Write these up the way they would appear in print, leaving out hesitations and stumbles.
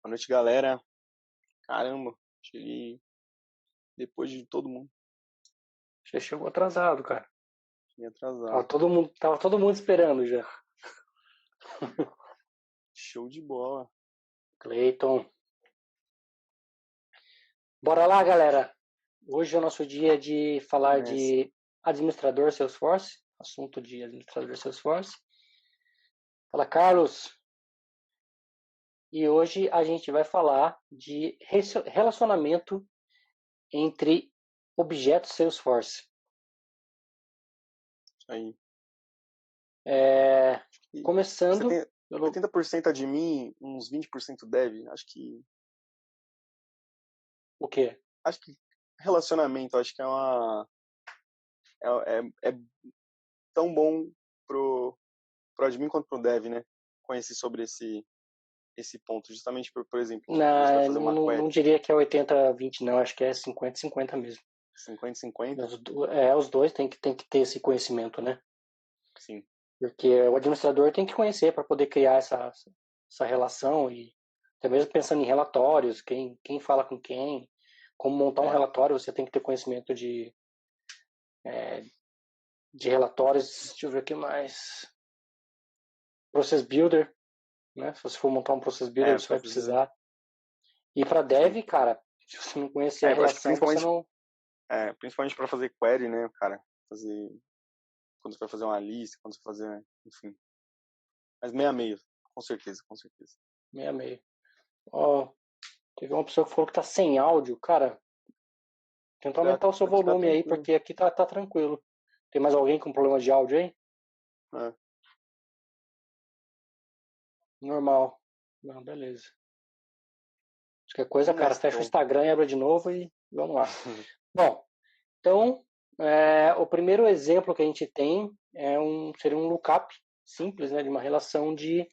Boa noite, galera. Caramba, cheguei depois de todo mundo. Já chegou atrasado, cara. Cheguei atrasado. Tava todo mundo esperando já. Show de bola. Cleiton. Bora lá, galera. Hoje é o nosso dia de falar de administrador Salesforce. Assunto de administrador Salesforce. Fala, Carlos. E hoje a gente vai falar de relacionamento entre objetos Salesforce. Isso aí. Começando... 80% de mim, uns 20% dev. Acho que... O quê? Acho que relacionamento, acho que é tão bom pro admin quanto pro dev, né? Conhecer sobre esse ponto, justamente por exemplo, você vai fazer uma query. Não diria que é 80-20, não. Acho que é 50-50 mesmo. 50-50? Os dois tem que ter esse conhecimento, né? Sim. Porque o administrador tem que conhecer para poder criar essa relação e até mesmo pensando em relatórios, quem fala com quem, como montar um relatório, você tem que ter conhecimento de relatórios. Deixa eu ver o que mais. Process Builder, né? Se você for montar um Process Builder, você vai precisar. E para dev, cara, se você não conhecer a relação, você não... principalmente para fazer query, né, cara? Quando você vai fazer uma lista, quando você vai fazer, enfim. Mas meio a meio, com certeza. Meio a meio. Ó, teve uma pessoa que falou que tá sem áudio, cara. Tenta aumentar o seu volume aí, porque aqui tá tranquilo. Tem mais alguém com problema de áudio aí? Normal. Não, beleza. Qualquer coisa, cara, fecha o Instagram e abre de novo e vamos lá. Bom, então, o primeiro exemplo que a gente tem seria um lookup simples, né, de uma relação de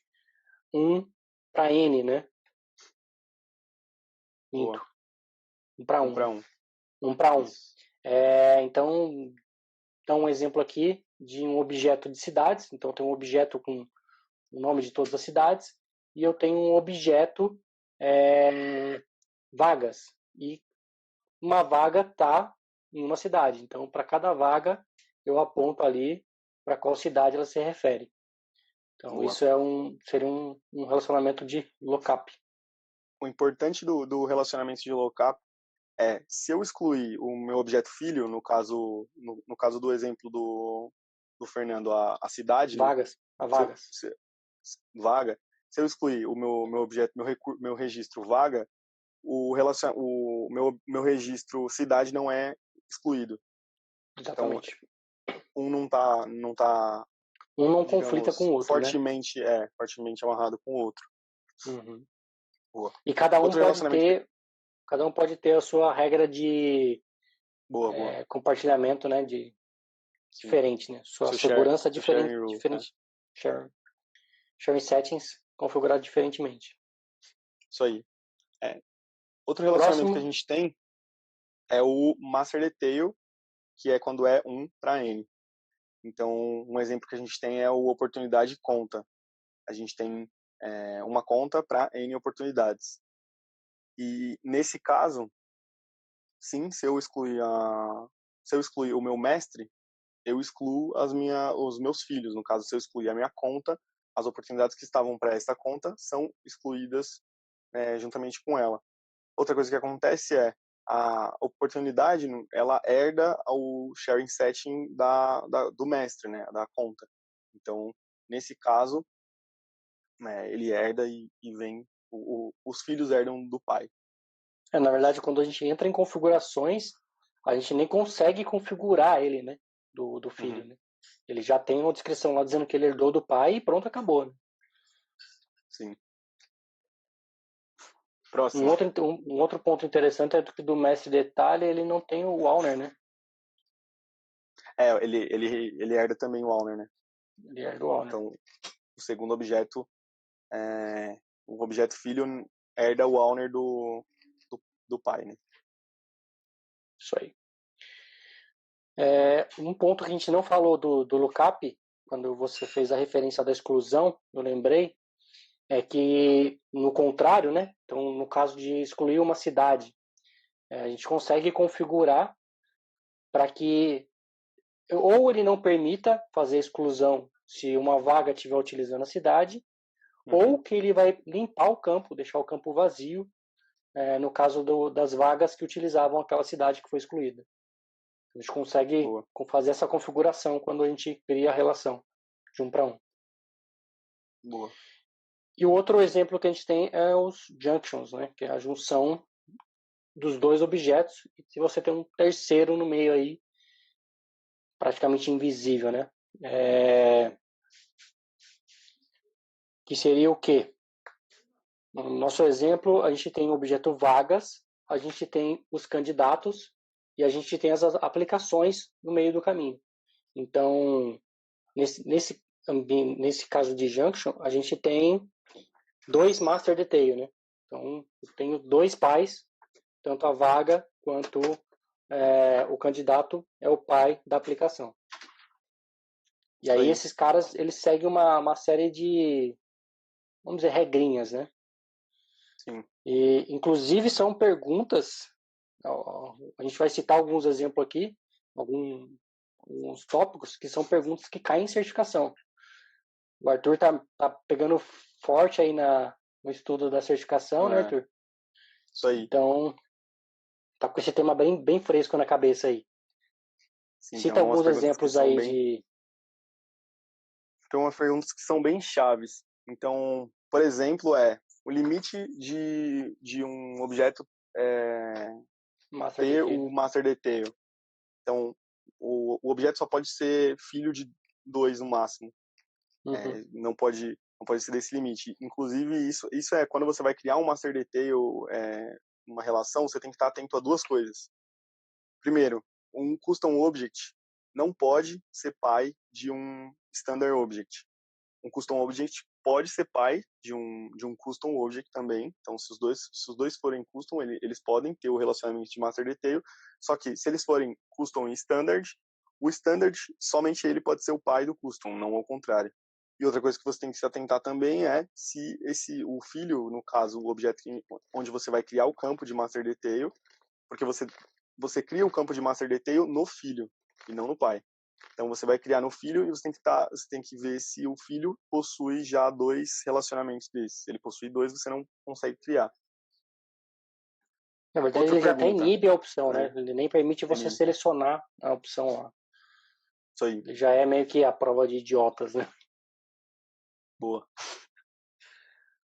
1 para N, né? 1 para 1. 1 para 1. Então, dá um exemplo aqui de um objeto de cidades. Então, tem um objeto com o nome de todas as cidades e eu tenho um objeto vagas. E uma vaga está em uma cidade. Então, para cada vaga, eu aponto ali para qual cidade ela se refere. Então, isso seria um relacionamento de lookup. O importante do relacionamento de lookup é, se eu excluir o meu objeto filho, no caso do exemplo do Fernando, a cidade, vagas, né? Vagas. Vaga, se eu excluir o meu objeto, meu registro vaga, o meu registro cidade não é excluído. Exatamente. Então, um não tá um não digamos, conflita com o outro, fortemente, né? Fortemente amarrado com o outro. Uhum. Boa. E cada um pode ter a sua regra de compartilhamento, né? Diferente, né? Sua segurança diferente. Sharing settings configurado diferentemente. Isso aí. Outro relacionamento que a gente tem é o master detail, que é quando é 1 para N. Então, um exemplo que a gente tem é o oportunidade conta. A gente tem uma conta para N oportunidades. E nesse caso, sim, se eu excluir o meu mestre, eu excluo os meus filhos. No caso, se eu excluir a minha conta, as oportunidades que estavam para esta conta são excluídas juntamente com ela. Outra coisa que acontece é a oportunidade, ela herda o sharing setting do mestre, né, da conta. Então, nesse caso, ele herda e vem, os filhos herdam do pai. Na verdade, quando a gente entra em configurações, a gente nem consegue configurar ele, né, do filho, né? Ele já tem uma descrição lá dizendo que ele herdou do pai e pronto, acabou, né? Sim. Próximo. Um outro ponto interessante é que do mestre detalhe ele não tem o owner, né? Ele herda também o owner, né? Ele herda o owner. Então, o segundo objeto, o objeto filho herda o owner do pai, né? Isso aí. Um ponto que a gente não falou do lookup, quando você fez a referência da exclusão, eu lembrei, é que, no contrário, né? Então, no caso de excluir uma cidade, a gente consegue configurar para que ou ele não permita fazer exclusão se uma vaga estiver utilizando a cidade, ou que ele vai limpar o campo, deixar o campo vazio, no caso das vagas que utilizavam aquela cidade que foi excluída. A gente consegue fazer essa configuração quando a gente cria a relação de 1 para 1. Boa. E o outro exemplo que a gente tem é os junctions, né? Que é a junção dos dois objetos. E se você tem um terceiro no meio aí, praticamente invisível, né? Que seria o quê? No nosso exemplo, a gente tem o objeto vagas, a gente tem os candidatos e a gente tem as aplicações no meio do caminho. Então, nesse caso de junction, a gente tem 2 master detail, né? Então, eu tenho 2 pais, tanto a vaga quanto o candidato é o pai da aplicação. E aí esses caras, eles seguem uma série de, vamos dizer, regrinhas, né? Sim. E, inclusive, são perguntas, a gente vai citar alguns exemplos aqui, alguns tópicos que são perguntas que caem em certificação. O Arthur tá pegando forte aí no estudo da certificação, né, Arthur? Isso aí. Então, tá com esse tema bem fresco na cabeça aí. Sim, cita alguns exemplos aí de... Tem umas perguntas que são bem chaves. Então, por exemplo, o limite de um objeto ter o master detail. Então, o objeto só pode ser filho de 2 no máximo. Não pode ser desse limite. Inclusive, isso é quando você vai criar um master detail, uma relação, você tem que estar atento a 2 coisas. Primeiro, um custom object não pode ser pai de um standard object. Um custom object pode ser pai de um custom object também. Então, se os dois forem custom, eles podem ter o relacionamento de master detail. Só que se eles forem custom e standard, o standard somente ele pode ser o pai do custom, não ao contrário. E outra coisa que você tem que se atentar também é se o filho, no caso, o objeto onde você vai criar o campo de master detail, porque você cria o campo de master detail no filho e não no pai. Então você vai criar no filho e você tem que ver se o filho possui já 2 relacionamentos desses. Se ele possui 2, você não consegue criar. Na verdade, ele já até inibe a opção, né? Ele nem permite você selecionar a opção lá. Isso aí. Ele já é meio que a prova de idiotas, né? Boa.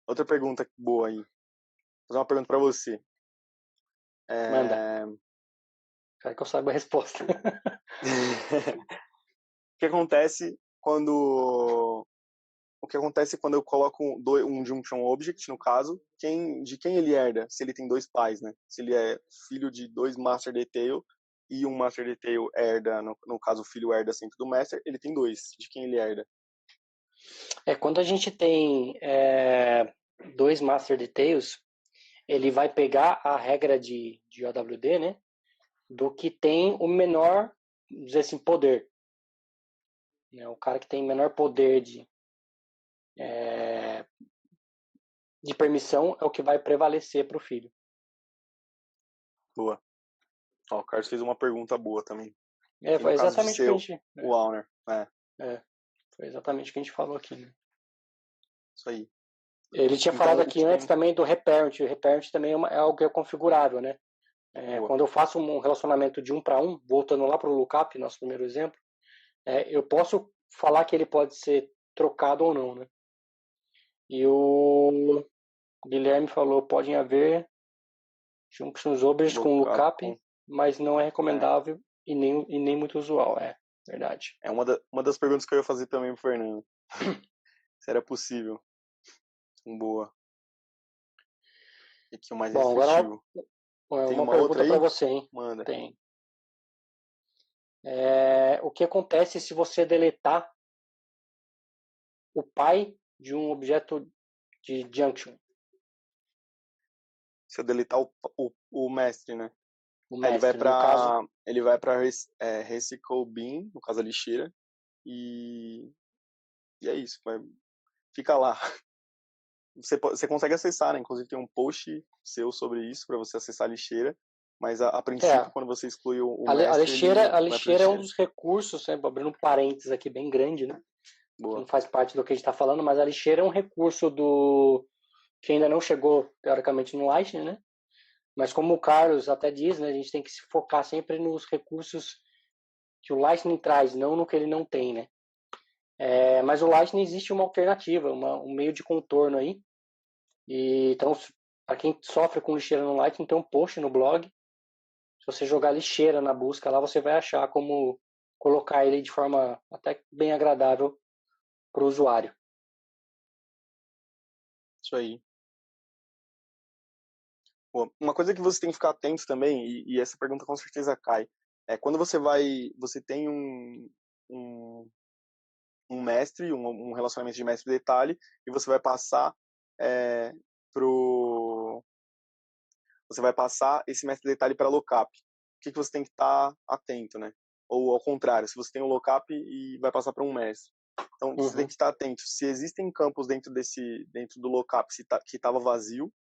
Outra pergunta boa aí. Vou fazer uma pergunta para você. Manda. Quero que eu saiba a resposta. O que acontece quando eu coloco um junction object, no caso, de quem ele herda, se ele tem 2 pais, né? Se ele é filho de 2 master detail e um master detail herda, no caso o filho herda sempre do master, ele tem 2. De quem ele herda? Quando a gente tem 2 master details, ele vai pegar a regra de OWD, né? Do que tem o menor, vamos dizer assim, poder. O cara que tem menor poder de permissão é o que vai prevalecer para o filho. Boa. O Carlos fez uma pergunta boa também. Foi exatamente o que a gente... O owner. Foi exatamente o que a gente falou aqui, né? Isso aí. Ele tinha falado aqui antes também do reparent. O reparent também é algo que é configurável, né? Quando eu faço um relacionamento de 1 para 1, voltando lá para o lookup, nosso primeiro exemplo, eu posso falar que ele pode ser trocado ou não, né? E o Guilherme falou, podem haver junctions objects com lookup, mas não é recomendável e nem muito usual. Verdade. É uma das perguntas que eu ia fazer também pro Fernando. Se era possível. Boa. E aqui o mais restritivo. Agora uma pergunta para você, hein? Manda. Tem. O que acontece se você deletar o pai de um objeto de junction? Se eu deletar o mestre, né? O mestre, ele vai para Recycle Bin, no caso a lixeira, e é isso. Fica lá. você consegue acessar, né? Inclusive tem um post seu sobre isso para você acessar a lixeira, mas a princípio, quando você exclui o mestre, ele a vai para lixeira é um dos recursos, né, abrindo um parênteses aqui bem grande, né? Que não faz parte do que a gente está falando, mas a lixeira é um recurso que ainda não chegou, teoricamente, no Lightning, né? Mas como o Carlos até diz, né, a gente tem que se focar sempre nos recursos que o Lightning traz, não no que ele não tem, né? Mas o Lightning existe uma alternativa, um meio de contorno aí. E, então, para quem sofre com lixeira no Lightning, tem um post no blog. Se você jogar lixeira na busca lá, você vai achar como colocar ele de forma até bem agradável para o usuário. Isso aí. Pô, uma coisa que você tem que ficar atento também, e essa pergunta com certeza cai, é quando você tem um mestre, um relacionamento de mestre-detalhe, e você vai passar é, você vai passar esse mestre-detalhe para lookup. O que você tem que estar atento, né? Ou ao contrário, se você tem um lookup e vai passar para um mestre. Então, você tem que estar atento. Se existem campos dentro do lookup que estava vazio,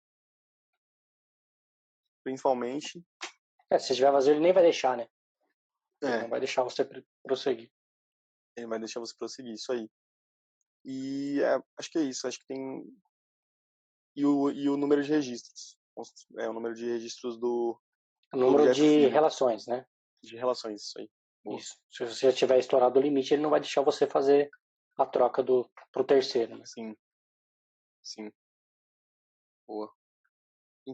principalmente. Se tiver vazio, ele nem vai deixar, né? Ele não vai deixar você prosseguir. Ele vai deixar você prosseguir, isso aí. E acho que é isso. Acho que tem. E o número de registros. O número de registros do número objeto de filho. Relações, né? De relações, isso aí. Boa. Isso. Se você já tiver estourado o limite, ele não vai deixar você fazer a troca pro terceiro, né? Sim. Sim. Boa.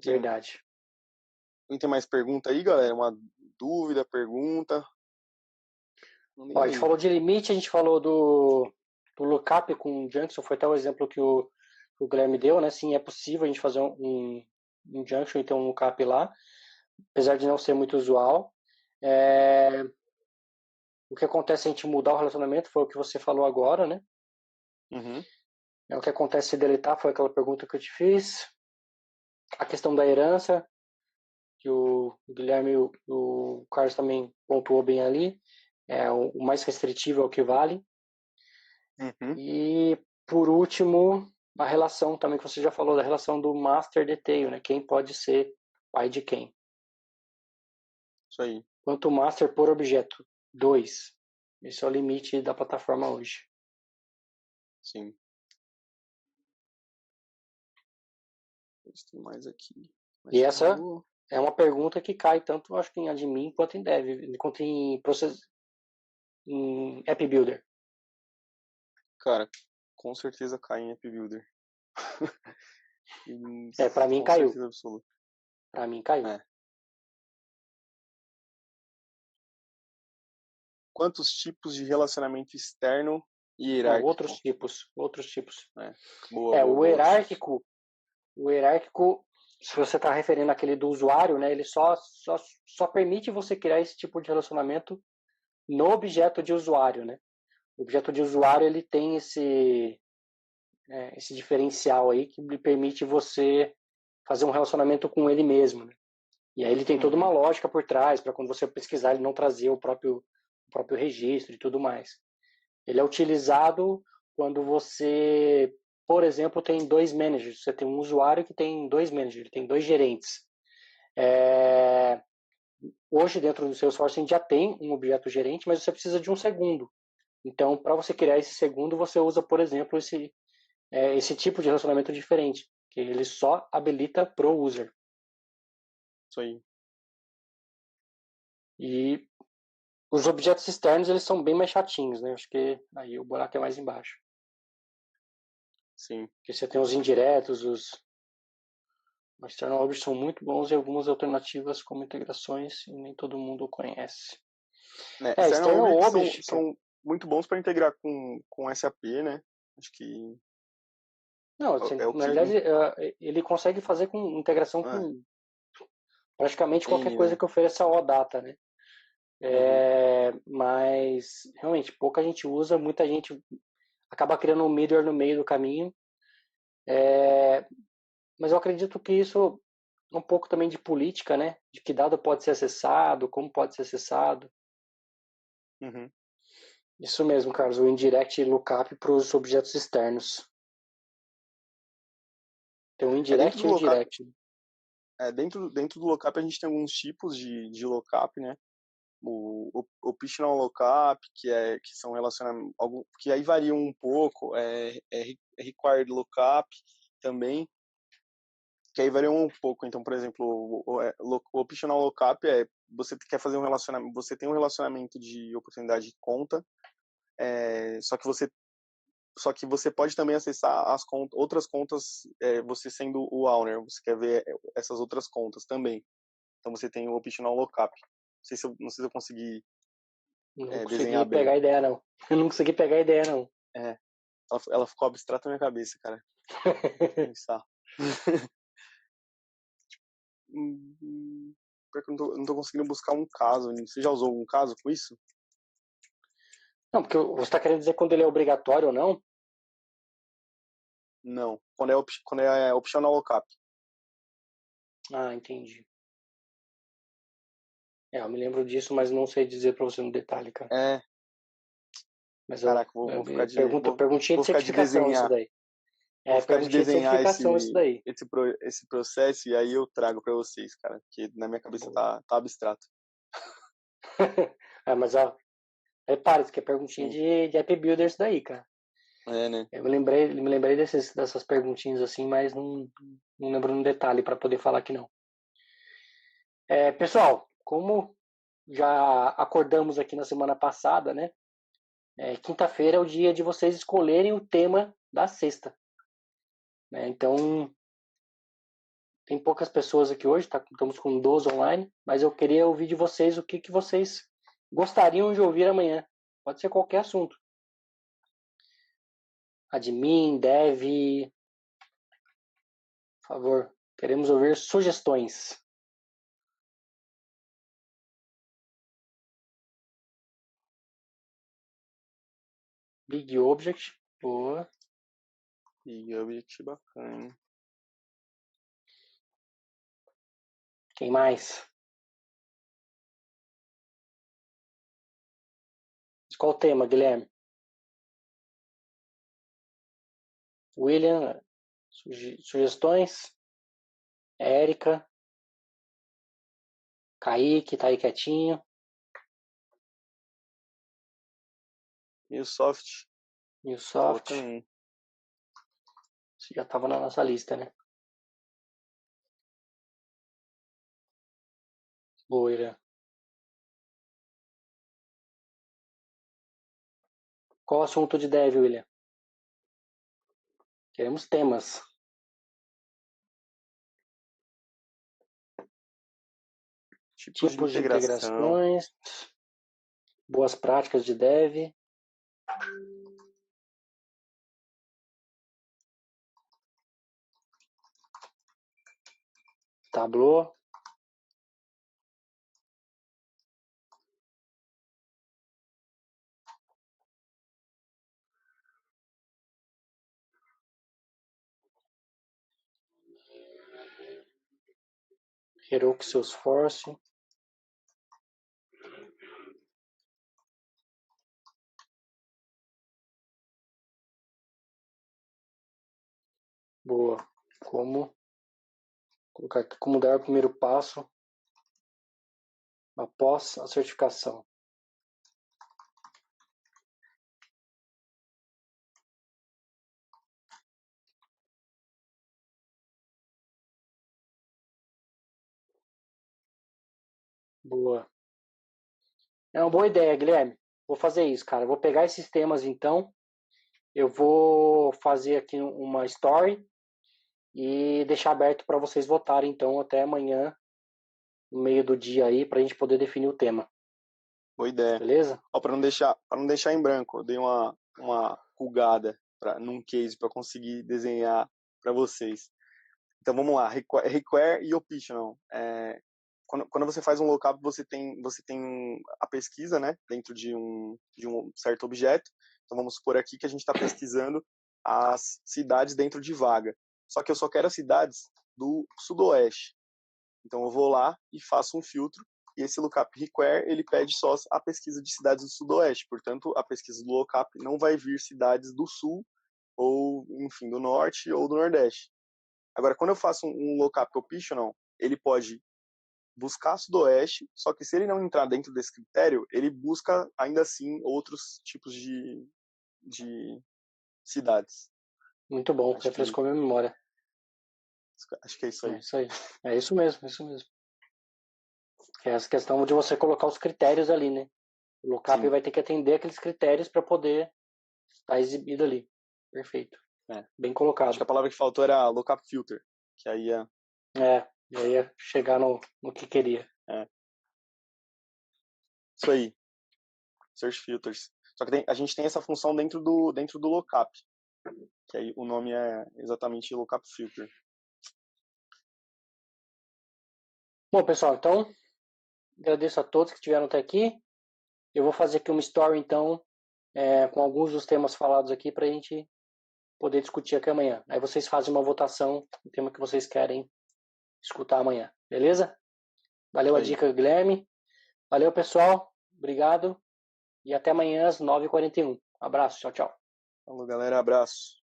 Verdade. Não tem mais pergunta aí, galera? Uma dúvida, pergunta? Ó, a gente falou de limite, a gente falou do lookup com junction, foi até o exemplo que o Guilherme deu, né? Sim, é possível a gente fazer um junction e ter um lookup lá, apesar de não ser muito usual. O que acontece se a gente mudar o relacionamento foi o que você falou agora, né? Uhum. O que acontece se deletar foi aquela pergunta que eu te fiz. A questão da herança, que o Guilherme e o Carlos também pontuou bem ali. O mais restritivo é o que vale. Uhum. E, por último, a relação também que você já falou, da relação do master detail, né? Quem pode ser pai de quem. Isso aí. Quanto master por objeto? 2. Esse é o limite da plataforma hoje. Sim. Tem mais aqui. E essa é uma pergunta que cai tanto, acho que em admin quanto em dev, quanto em app builder. Cara, com certeza cai em app builder. Para mim com caiu. certeza absoluta. Para mim caiu. Quantos tipos de relacionamento externo e hierárquico? Outros tipos. Boa, o hierárquico, se você está referindo àquele do usuário, né, ele só permite você criar esse tipo de relacionamento no objeto de usuário, né? O objeto de usuário ele tem esse diferencial aí que lhe permite você fazer um relacionamento com ele mesmo, né? E aí ele tem toda uma lógica por trás para quando você pesquisar ele não trazer o próprio registro e tudo mais. Ele é utilizado quando você, por exemplo, tem 2 managers. Você tem um usuário que tem 2 managers, ele tem 2 gerentes. Hoje, dentro do Salesforce, a gente já tem um objeto gerente, mas você precisa de um segundo. Então, para você criar esse segundo, você usa, por exemplo, esse tipo de relacionamento diferente, que ele só habilita pro user. Isso aí. E os objetos externos, eles são bem mais chatinhos, né? Acho que aí o buraco é mais embaixo. Sim. Porque você tem os indiretos, os external objects são muito bons e algumas alternativas como integrações e nem todo mundo conhece. External objects são muito bons para integrar com SAP, né? Acho que não, assim, na verdade ele consegue fazer com integração com praticamente qualquer coisa que ofereça OData, né? Mas realmente pouca gente usa, muita gente acaba criando um middleware no meio do caminho. Mas eu acredito que isso é um pouco também de política, né? De que dado pode ser acessado, como pode ser acessado. Isso mesmo, Carlos, o indirect lookup para os objetos externos. Tem um indirect e um direct. Dentro do lookup a gente tem alguns tipos de lookup, né? O optional lookup, que são relacionamentos, que aí variam um pouco, required lookup também, que aí variam um pouco. Então, por exemplo, o optional lookup você quer fazer um relacionamento, você tem um relacionamento de oportunidade de conta, só que você pode também acessar outras contas, você sendo o owner, você quer ver essas outras contas também. Então você tem o optional lookup. Não sei se eu consegui Não consegui desenhar bem. pegar a ideia, não. Eu não consegui pegar a ideia, não. Ela ficou abstrata na minha cabeça, cara. Pensar. Porque eu não tô conseguindo buscar um caso. Você já usou algum caso com isso? Não, porque você está querendo dizer quando ele é obrigatório ou não? Não. Quando é optional lookup. Ah, entendi. Eu me lembro disso, mas não sei dizer para você no detalhe, cara. Mas Caraca, vou ficar de... perguntinha de certificação isso daí. Vou ficar de desenhar isso daí. esse processo e aí eu trago para vocês, cara. Porque na minha cabeça tá abstrato. Mas repare, isso que é perguntinha de app builder isso daí, cara. Né? Eu me lembrei dessas perguntinhas assim, mas não lembro no detalhe para poder falar que não. Pessoal, como já acordamos aqui na semana passada, né? Quinta-feira é o dia de vocês escolherem o tema da sexta. Então, tem poucas pessoas aqui hoje, estamos com 12 online, mas eu queria ouvir de vocês o que vocês gostariam de ouvir amanhã. Pode ser qualquer assunto. Admin, dev, por favor, queremos ouvir sugestões. Big Object, boa. Big Object, bacana. Quem mais? Qual o tema, Guilherme? William, sugestões? Érica? Kaique, tá aí quietinho. MuleSoft. MuleSoft. Já estava na nossa lista, né? Boa, Irã. Qual o assunto de dev, William? Queremos temas. Tipos de integrações. Boas práticas de dev. Tableau. Heroku Salesforce. Boa. Como dar o primeiro passo após a certificação. Boa. É uma boa ideia, Guilherme. Vou fazer isso, cara. Vou pegar esses temas, então. Eu vou fazer aqui uma story e deixar aberto para vocês votarem, então, até amanhã, no meio do dia aí, para a gente poder definir o tema. Boa ideia. Beleza? Para não deixar em branco, eu dei uma pulgada num case para conseguir desenhar para vocês. Então vamos lá, require e optional. Quando você faz um lookup, você tem a pesquisa, né, dentro de um certo objeto. Então vamos supor aqui que a gente está pesquisando as cidades dentro de vaga. Só que eu só quero as cidades do sudoeste. Então eu vou lá e faço um filtro, e esse lookup require, ele pede só a pesquisa de cidades do sudoeste. Portanto, a pesquisa do lookup não vai vir cidades do sul, ou, enfim, do norte ou do nordeste. Agora, quando eu faço um lookup optional, ele pode buscar sudoeste, só que se ele não entrar dentro desse critério, ele busca ainda assim outros tipos de cidades. Muito bom, refrescou minha memória. Acho que é isso aí. É isso aí. É isso mesmo, isso mesmo. É essa questão de você colocar os critérios ali, né? O lookup Sim. vai ter que atender aqueles critérios para poder estar exibido ali. Perfeito. Bem colocado. Acho que a palavra que faltou era lookup filter, que aí ia... ia chegar no que queria. Isso aí. Search filters. Só que a gente tem essa função dentro do lookup, que aí o nome é exatamente lookup filter. Bom, pessoal, então agradeço a todos que estiveram até aqui. Eu vou fazer aqui uma story, então, com alguns dos temas falados aqui para a gente poder discutir aqui amanhã. Aí vocês fazem uma votação do tema que vocês querem escutar amanhã, beleza? Valeu a dica, Guilherme. Valeu, pessoal. Obrigado. E até amanhã às 9h41. Abraço. Tchau, tchau. Falou, galera. Abraço.